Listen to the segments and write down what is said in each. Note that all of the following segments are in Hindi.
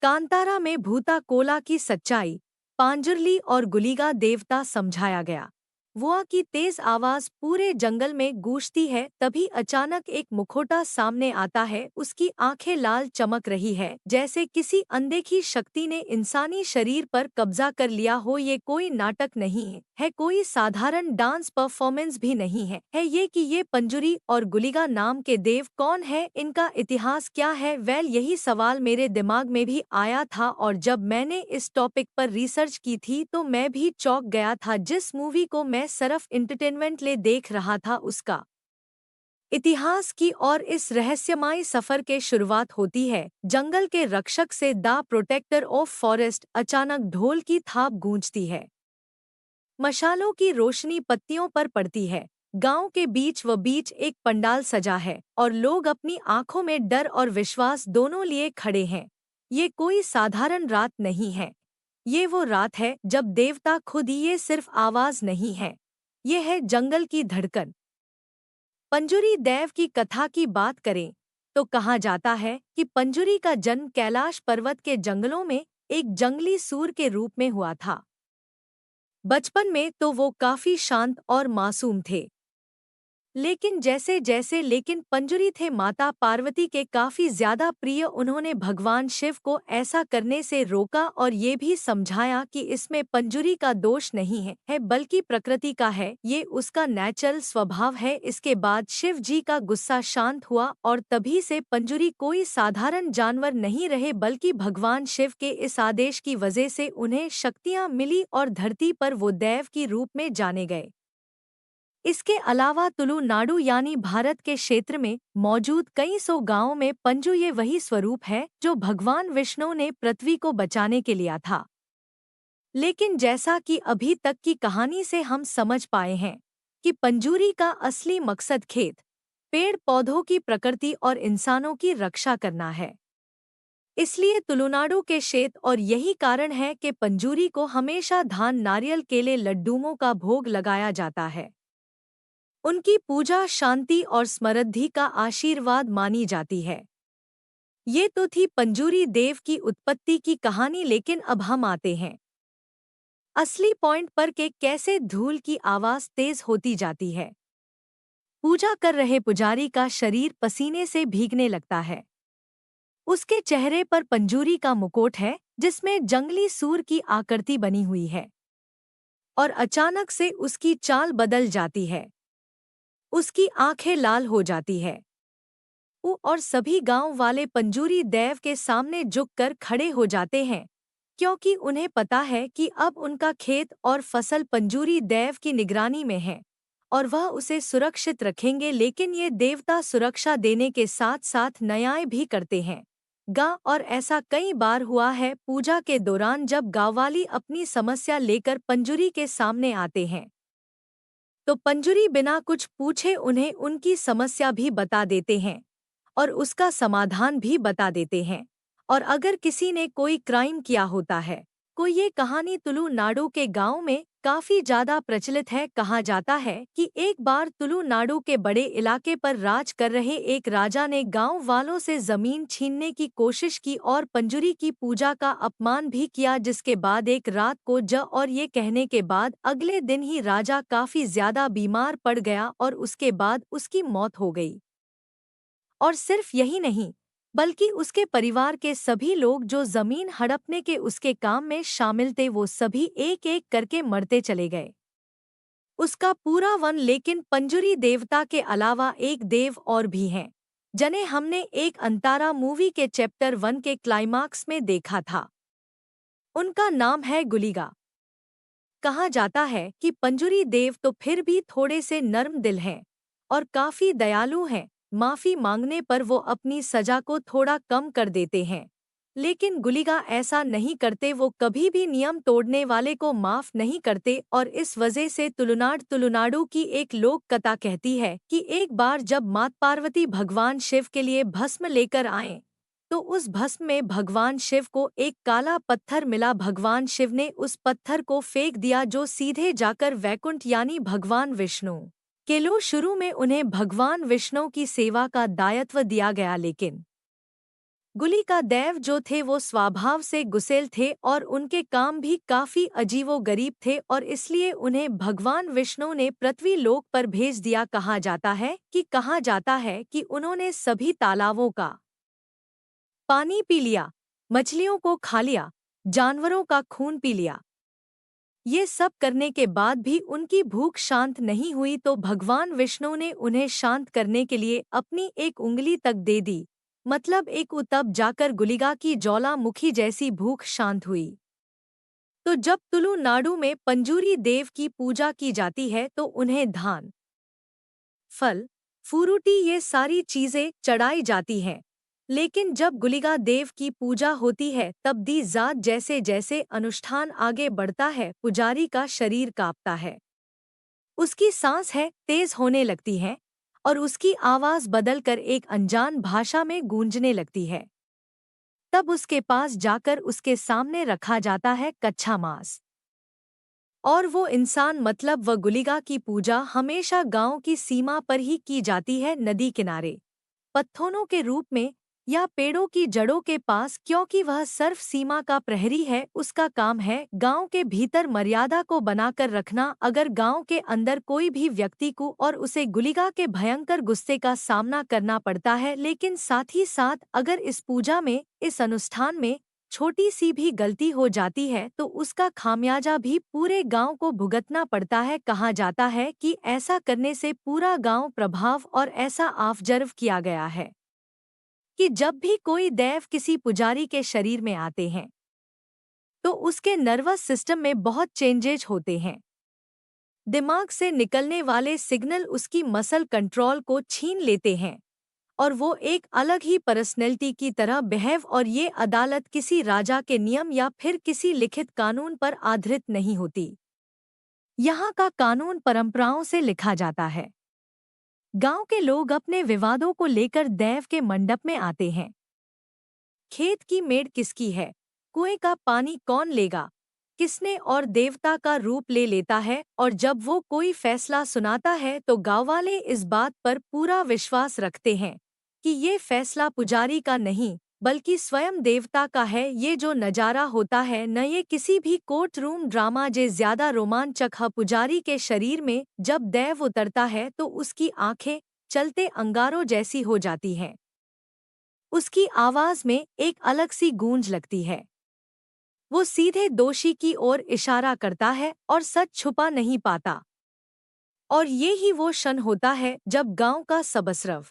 कांतारा में भूता कोला की सच्चाई, पांजुर्ली और गुलिगा देवता समझाया गया। वुआ की तेज आवाज पूरे जंगल में गूंजती है। तभी अचानक एक मुखौटा सामने आता है। उसकी आंखें लाल चमक रही है, जैसे किसी अनदेखी शक्ति ने इंसानी शरीर पर कब्जा कर लिया हो। ये कोई नाटक नहीं है कोई साधारण डांस परफॉर्मेंस भी नहीं है ये कि ये पंजुरी और गुलिगा नाम के देव कौन है, इनका इतिहास क्या है। वेल, यही सवाल मेरे दिमाग में भी आया था और जब मैंने इस टॉपिक पर रिसर्च की थी तो मैं भी चौंक गया था। जिस मूवी को मैं सिर्फ इंटरटेनमेंट ले देख रहा था, उसका इतिहास की और इस रहस्यमयी सफर के शुरुआत होती है जंगल के रक्षक से। The protector of forest. अचानक ढोल की थाप गूंजती है, मशालों की रोशनी पत्तियों पर पड़ती है। गांव के बीच एक पंडाल सजा है और लोग अपनी आंखों में डर और विश्वास दोनों लिए खड़े हैं। ये कोई साधारण रात नहीं है, ये वो रात है जब देवता खुद ही। ये सिर्फ आवाज नहीं है, ये है जंगल की धड़कन। पंजुरी देव की कथा की बात करें तो कहा जाता है कि पंजुरी का जन्म कैलाश पर्वत के जंगलों में एक जंगली सूर के रूप में हुआ था। बचपन में तो वो काफी शांत और मासूम थे, लेकिन लेकिन पंजुरी थे माता पार्वती के काफी ज्यादा प्रिय। उन्होंने भगवान शिव को ऐसा करने से रोका और ये भी समझाया कि इसमें पंजुरी का दोष नहीं है बल्कि प्रकृति का है, ये उसका नेचुरल स्वभाव है। इसके बाद शिव जी का गुस्सा शांत हुआ और तभी से पंजुरी कोई साधारण जानवर नहीं रहे बल्कि भगवान शिव के इस आदेश की वजह से उन्हें शक्तियां मिली और धरती पर वो देव की रूप में जाने गए। इसके अलावा तुलुनाडु यानी भारत के क्षेत्र में मौजूद कई सौ गांवों में पंजु ये वही स्वरूप है जो भगवान विष्णु ने पृथ्वी को बचाने के लिया था। लेकिन जैसा कि अभी तक की कहानी से हम समझ पाए हैं कि पंजूरी का असली मकसद खेत, पेड़ पौधों की प्रकृति और इंसानों की रक्षा करना है। इसलिए तुलुनाडु के क्षेत्र और यही कारण है कि पंजूरी को हमेशा धान, नारियल, केले, लड्डुओं का भोग लगाया जाता है। उनकी पूजा शांति और समृद्धि का आशीर्वाद मानी जाती है। ये तो थी पंजूरी देव की उत्पत्ति की कहानी, लेकिन अब हम आते हैं असली पॉइंट पर कि कैसे धूल की आवाज तेज होती जाती है। पूजा कर रहे पुजारी का शरीर पसीने से भीगने लगता है। उसके चेहरे पर पंजूरी का मुकुट है जिसमें जंगली सूर की आकृति बनी हुई है और अचानक से उसकी चाल बदल जाती है, उसकी आंखें लाल हो जाती है। और सभी गांव वाले पंजूरी देव के सामने झुककर खड़े हो जाते हैं क्योंकि उन्हें पता है कि अब उनका खेत और फसल पंजूरी देव की निगरानी में है और वह उसे सुरक्षित रखेंगे। लेकिन ये देवता सुरक्षा देने के साथ साथ न्याय भी करते हैं। और ऐसा कई बार हुआ है पूजा के दौरान जब गांववाली अपनी समस्या लेकर पंजूरी के सामने आते हैं तो पंजुरी बिना कुछ पूछे उन्हें उनकी समस्या भी बता देते हैं और उसका समाधान भी बता देते हैं। और अगर किसी ने कोई क्राइम किया होता है ये कहानी तुलुनाडु के गांव में काफी ज्यादा प्रचलित है। कहा जाता है कि एक बार तुलुनाडु के बड़े इलाके पर राज कर रहे एक राजा ने गांव वालों से जमीन छीनने की कोशिश की और पंजुरी की पूजा का अपमान भी किया, जिसके बाद एक रात को और ये कहने के बाद अगले दिन ही राजा काफी ज्यादा बीमार पड़ गया और उसके बाद उसकी मौत हो गई। और सिर्फ यही नहीं बल्कि उसके परिवार के सभी लोग जो जमीन हड़पने के उसके काम में शामिल थे वो सभी एक एक करके मरते चले गए, उसका पूरा वन। लेकिन पंजुरी देवता के अलावा एक देव और भी हैं जिन्हें हमने एक अंतारा मूवी के चैप्टर 1 के क्लाइमाक्स में देखा था। उनका नाम है गुलिगा। कहा जाता है कि पंजुरी देव तो फिर भी थोड़े से नर्म दिल हैं और काफी दयालु हैं। माफी मांगने पर वो अपनी सजा को थोड़ा कम कर देते हैं, लेकिन गुलिगा ऐसा नहीं करते। वो कभी भी नियम तोड़ने वाले को माफ नहीं करते और इस वजह से तुलुनाडु की एक लोक कथा कहती है कि एक बार जब माता पार्वती भगवान शिव के लिए भस्म लेकर आए तो उस भस्म में भगवान शिव को एक काला पत्थर मिला। भगवान शिव ने उस पत्थर को फेंक दिया जो सीधे जाकर वैकुंठ यानी भगवान विष्णु के लो। शुरू में उन्हें भगवान विष्णु की सेवा का दायित्व दिया गया, लेकिन गुलिका देव जो थे वो स्वभाव से गुस्सैल थे और उनके काम भी काफी अजीबोगरीब थे और इसलिए उन्हें भगवान विष्णु ने पृथ्वी लोक पर भेज दिया। कहा जाता है कि उन्होंने सभी तालाबों का पानी पी लिया, मछलियों को खा लिया, जानवरों का खून पी लिया। ये सब करने के बाद भी उनकी भूख शांत नहीं हुई तो भगवान विष्णु ने उन्हें शांत करने के लिए अपनी एक उंगली तक दे दी। मतलब एक तब जाकर गुलिगा की ज्वालामुखी जैसी भूख शांत हुई। तो जब तुलुनाडु में पंजूरी देव की पूजा की जाती है तो उन्हें धान, फल, फुरुटी ये सारी चीजें चढ़ाई जाती हैं। लेकिन जब गुलिगा देव की पूजा होती है तब दी जात जैसे जैसे अनुष्ठान आगे बढ़ता है पुजारी का शरीर कांपता है, उसकी सांस है तेज होने लगती है और उसकी आवाज बदलकर एक अनजान भाषा में गूंजने लगती है। तब उसके पास जाकर उसके सामने रखा जाता है कच्चा मांस और वो इंसान मतलब वह गुलिगा की पूजा हमेशा गांव की सीमा पर ही की जाती है, नदी किनारे, पत्थरों के रूप में या पेड़ों की जड़ों के पास, क्योंकि वह सर्व सीमा का प्रहरी है। उसका काम है गांव के भीतर मर्यादा को बनाकर रखना। अगर गांव के अंदर कोई भी व्यक्ति को और उसे गुलिगा के भयंकर गुस्से का सामना करना पड़ता है, लेकिन साथ ही साथ अगर इस पूजा में, इस अनुष्ठान में छोटी सी भी गलती हो जाती है तो उसका खामियाजा भी पूरे गांव को भुगतना पड़ता है। कहा जाता है कि ऐसा करने से पूरा गांव प्रभाव और ऐसा ऑब्जर्व किया गया है कि जब भी कोई देव किसी पुजारी के शरीर में आते हैं तो उसके नर्वस सिस्टम में बहुत चेंजेज होते हैं। दिमाग से निकलने वाले सिग्नल उसकी मसल कंट्रोल को छीन लेते हैं और वो एक अलग ही पर्सनैलिटी की तरह बिहेव। और ये अदालत किसी राजा के नियम या फिर किसी लिखित कानून पर आधारित नहीं होती। यहाँ का कानून परंपराओं से लिखा जाता है। गांव के लोग अपने विवादों को लेकर देव के मंडप में आते हैं। खेत की मेड़ किसकी है, कुएं का पानी कौन लेगा, किसने, और देवता का रूप ले लेता है। और जब वो कोई फैसला सुनाता है तो गाँव वाले इस बात पर पूरा विश्वास रखते हैं कि ये फैसला पुजारी का नहीं बल्कि स्वयं देवता का है। ये जो नजारा होता है न, ये किसी भी कोर्ट रूम ड्रामा जे ज्यादा रोमांचक है। पुजारी के शरीर में जब देव उतरता है तो उसकी आंखें चलते अंगारों जैसी हो जाती हैं। उसकी आवाज में एक अलग सी गूंज लगती है। वो सीधे दोषी की ओर इशारा करता है और सच छुपा नहीं पाता। और ये ही वो क्षण होता है जब गांव का सबसरव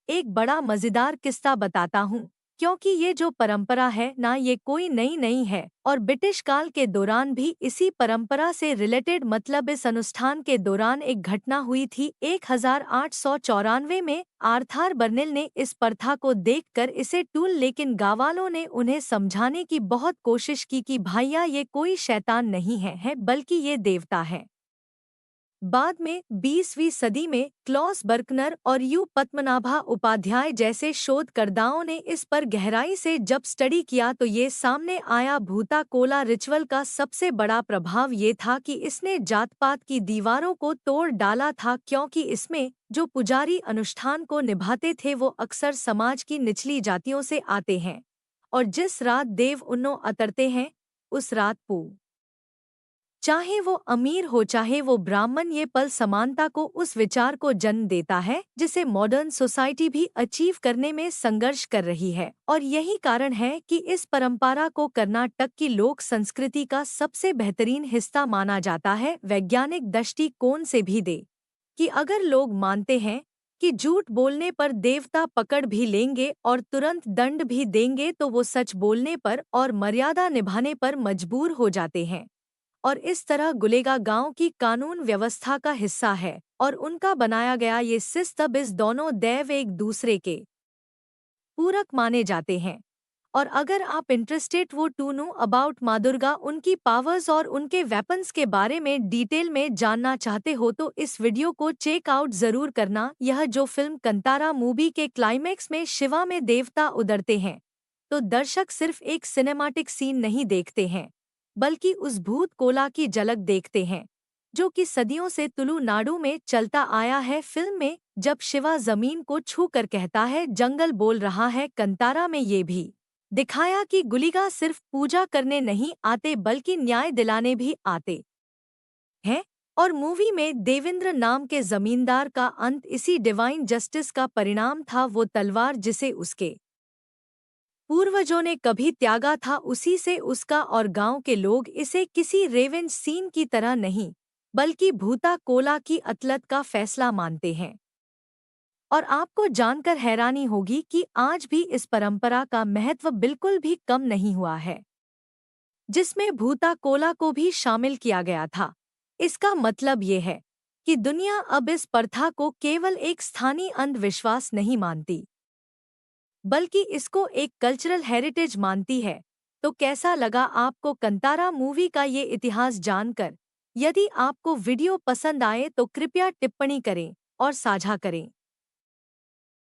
एक बड़ा मजेदार किस्सा बताता हूँ, क्योंकि ये जो परंपरा है ना, ये कोई नई नहीं है और ब्रिटिश काल के दौरान भी इसी परंपरा से रिलेटेड, मतलब इस अनुष्ठान के दौरान एक घटना हुई थी 1894 में। आर्थर बर्नेल ने इस प्रथा को देखकर इसे टूल, लेकिन गांववालों ने उन्हें समझाने की बहुत कोशिश की कि भैया ये कोई शैतान नहीं है बल्कि ये देवता है। बाद में 20वीं सदी में क्लॉस बर्कनर और यू पद्मनाभा उपाध्याय जैसे शोधकर्ताओं ने इस पर गहराई से जब स्टडी किया तो ये सामने आया, भूता कोला रिचुअल का सबसे बड़ा प्रभाव ये था कि इसने जात पात की दीवारों को तोड़ डाला था, क्योंकि इसमें जो पुजारी अनुष्ठान को निभाते थे वो अक्सर समाज की निचली जातियों से आते हैं और जिस रात देव उन्नो अतरते हैं उस रात चाहे वो अमीर हो चाहे वो ब्राह्मण, ये पल समानता को, उस विचार को जन्म देता है जिसे मॉडर्न सोसाइटी भी अचीव करने में संघर्ष कर रही है। और यही कारण है कि इस परंपरा को कर्नाटक की लोक संस्कृति का सबसे बेहतरीन हिस्सा माना जाता है। वैज्ञानिक दृष्टिकोण से भी दे कि अगर लोग मानते हैं कि झूठ बोलने पर देवता पकड़ भी लेंगे और तुरंत दंड भी देंगे तो वो सच बोलने पर और मर्यादा निभाने पर मजबूर हो जाते हैं। और इस तरह गुलेगा गांव की कानून व्यवस्था का हिस्सा है और उनका बनाया गया ये सिस्टम, इस दोनों देव एक दूसरे के पूरक माने जाते हैं। और अगर आप इंटरेस्टेड वो टू नो अबाउट माँ दुर्गा, उनकी पावर्स और उनके वेपन्स के बारे में डिटेल में जानना चाहते हो तो इस वीडियो को चेक आउट जरूर करना। यह जो फिल्म कंतारा मूवी के क्लाइमैक्स में शिवा में देवता उतरते हैं तो दर्शक सिर्फ एक सिनेमैटिक सीन नहीं देखते हैं बल्कि उस भूत कोला की झलक देखते हैं जो कि सदियों से तुलुनाडु में चलता आया है। फिल्म में जब शिवा जमीन को छू कर कहता है जंगल बोल रहा है, कंतारा में ये भी दिखाया कि गुलिगा सिर्फ पूजा करने नहीं आते बल्कि न्याय दिलाने भी आते हैं। और मूवी में देवेंद्र नाम के जमींदार का अंत इसी डिवाइन जस्टिस का परिणाम था। वो तलवार जिसे उसके पूर्वजों ने कभी त्यागा था, उसी से उसका और गांव के लोग इसे किसी रेवेंज सीन की तरह नहीं बल्कि भूता कोला की अतलत का फैसला मानते हैं। और आपको जानकर हैरानी होगी कि आज भी इस परंपरा का महत्व बिल्कुल भी कम नहीं हुआ है, जिसमें भूता कोला को भी शामिल किया गया था। इसका मतलब ये है कि दुनिया अब इस प्रथा को केवल एक स्थानीय अंधविश्वास नहीं मानती बल्कि इसको एक कल्चरल हेरिटेज मानती है। तो कैसा लगा आपको कंतारा मूवी का ये इतिहास जानकर? यदि आपको वीडियो पसंद आए तो कृपया टिप्पणी करें और साझा करें।